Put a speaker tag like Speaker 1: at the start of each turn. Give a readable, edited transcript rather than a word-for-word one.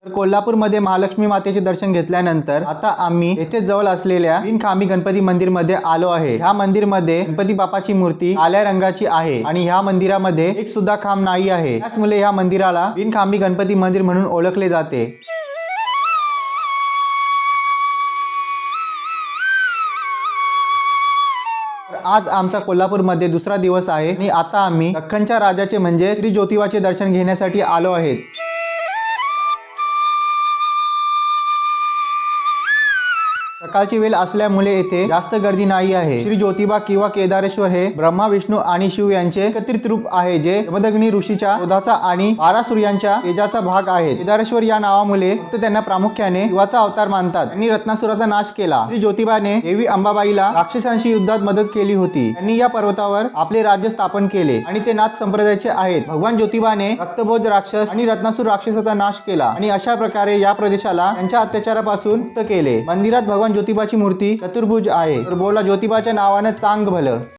Speaker 1: तर कोल्हापूरमध्ये महालक्ष्मी मातेचे दर्शन घेतल्यानंतर आता आम्ही येथे जवळ असलेल्या बिनखांबी गणपती मंदिर मध्ये आलो आहे। ह्या मंदिर मध्ये गणपती बाप्पाची मूर्ती काळ्या रंगाची आहे आणि ह्या मंदिरामध्ये एक सुद्धा खांब नाही आहे। त्यामुळे ह्या मंदिराला बिनखांबी गणपती मंदिर म्हणून ओळखले जाते। आज आमचा कोल्हापूरमध्ये दुसरा दिवस आहे आणि आता आम्ही दख्खनच्या राजाचे म्हणजे श्री ज्योतिबाचे दर्शन घेण्यासाठी आलो आहेत। सकाळची वेळ असल्यामुळे येथे जास्त गर्दी नाही आहे। श्री ज्योतिबा किंवा केदारेश्वर हे ब्रह्मा विष्णू आणि शिव यांचे एकत्रित रूप आहे, जे जमदग्नी ऋषीच्या क्रोधाचा आणि 12 सूर्यांच्या तेजाचा भाग आहे। केदारेश्वर या नावामुळे फक्त त्यांना प्रामुख्याने शिवाचा अवतार मानतात। त्यांनी रत्नासुराचा नाश केला। श्री ज्योतिबाने देवी अंबाबाईला राक्षसांशी युद्धात मदत केली होती। त्यांनी या पर्वतावर आपले राज्य स्थापन केले आणि ते नाथ संप्रदायाचे आहेत। भगवान ज्योतिबाने रक्तभोज राक्षस आणि रत्नासुर राक्षसाचा नाश केला आणि अशा प्रकारे या प्रदेशाला त्यांच्या अत्याचारापासून मुक्त केले। मंदिरात भगवान ज्योतिबाची मूर्ती चतुर्भुज आहे। तर बोला ज्योतिबाच्या नावाने चांग भलं।